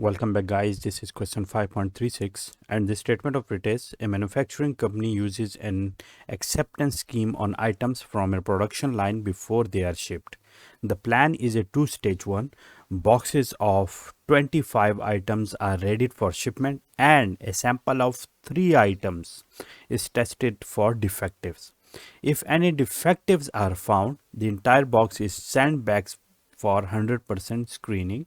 Welcome back, guys. This is question 5.36, and the statement of it is a manufacturing company uses an acceptance scheme on items from a production line before they are shipped. The plan is a two-stage one. Boxes of 25 items are ready for shipment, and a sample of 3 items is tested for defectives. If any defectives are found, the entire box is sent back for 100% screening.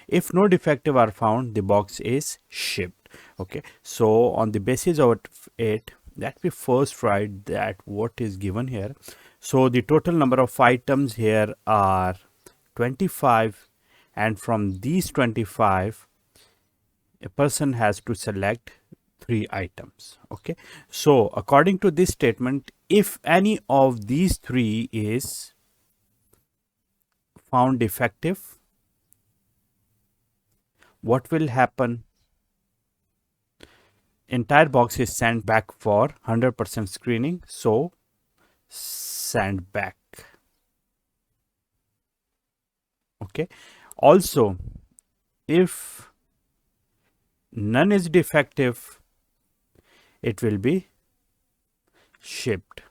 If no defective are found, the box is shipped. Okay, so on the basis of it, let me first write that what is given here. So the total number of items here are 25, and from these 25 a person has to select 3 items. Okay, so according to this statement, if any of these 3 is found defective, what will happen? Entire box is sent back for 100% screening, so send back. Okay, also if none is defective, it will be shipped.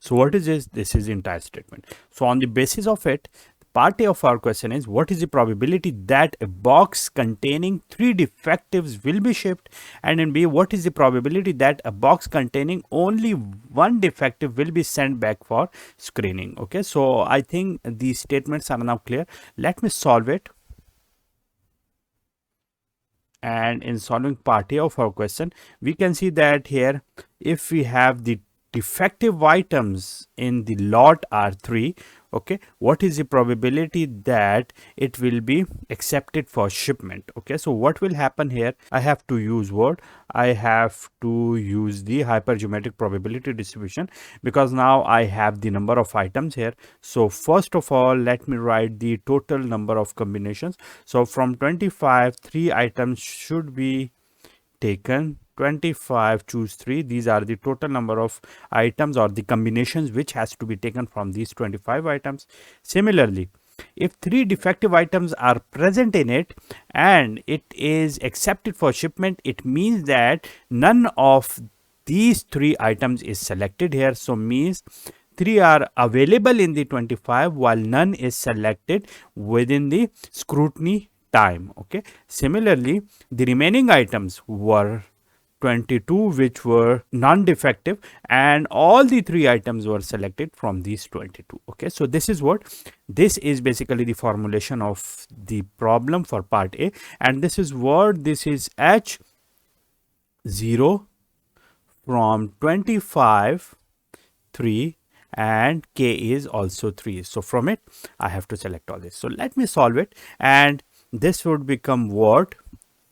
So what is this? This is the entire statement. So on the basis of it, part A of our question is, what is the probability that a box containing 3 defectives will be shipped? And in B, what is the probability that a box containing only 1 defective will be sent back for screening? Okay, so I think these statements are now clear. Let me solve it. And in solving part A of our question, we can see that here, if we have the defective items in the lot are 3, okay, what is the probability that it will be accepted for shipment? Okay, so what will happen here? I have to use I have to use the hypergeometric probability distribution, because now I have the number of items here. So first of all, let me write the total number of combinations. So from 25, 3 items should be taken. 25, choose 3. These are the total number of items or the combinations which has to be taken from these 25 items. Similarly, if 3 defective items are present in it and it is accepted for shipment, it means that none of these 3 items is selected here. So means 3 are available in the 25 while none is selected within the scrutiny time. Okay, similarly, the remaining items were 22 which were non-defective, and all the 3 items were selected from these 22. Okay, so this is basically the formulation of the problem for part A, and this is H0 from 25 3, and K is also 3. So from it I have to select all this. So let me solve it, and this would become what?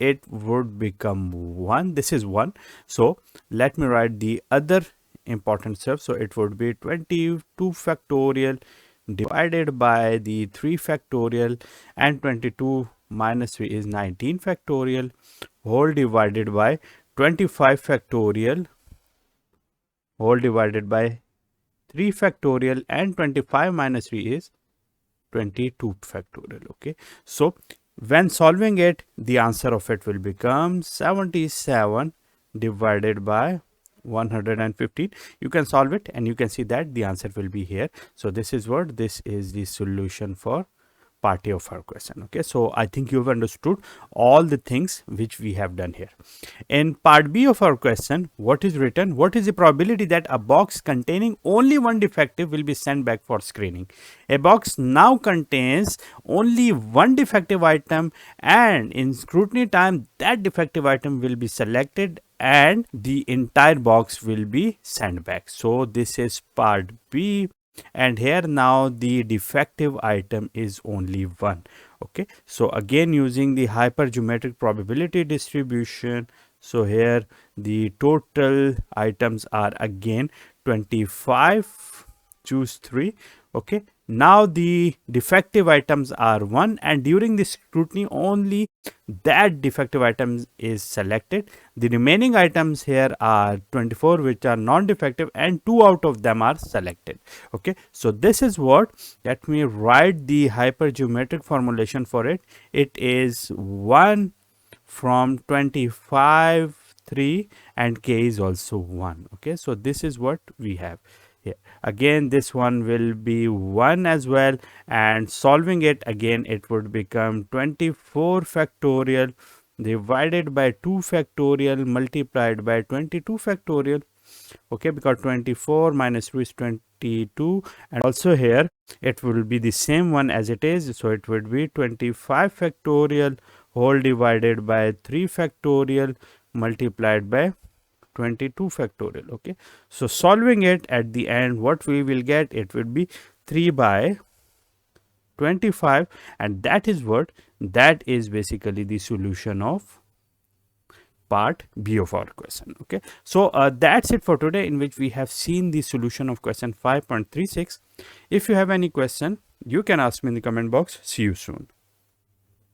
It would become 1. This is 1. So let me write the other important stuff. So it would be 22 factorial divided by the 3 factorial, and 22 minus 3 is 19 factorial, whole divided by 25 factorial, whole divided by 3 factorial, and 25 minus 3 is 22 factorial. Okay, so when solving it, the answer of it will become 77 divided by 115. You can solve it and you can see that the answer will be here. So this is the solution for part A of our question. Okay, so I think you've understood all the things which we have done here. In part B of our question, what is written? What is the probability that a box containing only 1 defective will be sent back for screening? A box now contains only 1 defective item, and in scrutiny time that defective item will be selected and the entire box will be sent back. So this is part B. And here now the defective item is only 1. Okay, so again using the hypergeometric probability distribution, so here the total items are again 25, choose 3. Okay, Now the defective items are 1, and during the scrutiny only that defective item is selected. The remaining items here are 24 which are non-defective, and 2 out of them are selected. Okay, so this is what, let me write the hypergeometric formulation for it. It is 1 from 25, 3, and k is also 1. Okay, so this is what we have here. Again, this one will be 1 as well, and solving it again, it would become 24 factorial divided by 2 factorial multiplied by 22 factorial. Okay, because 24 minus 2 is 22, and also here it will be the same one as it is, so it would be 25 factorial whole divided by 3 factorial multiplied by 22 factorial. Okay, so solving it at the end, what we will get, it would be 3 by 25, and that is basically the solution of part B of our question. Okay, so that's it for today, in which we have seen the solution of question 5.36. If you have any question, you can ask me in the comment box. See you soon.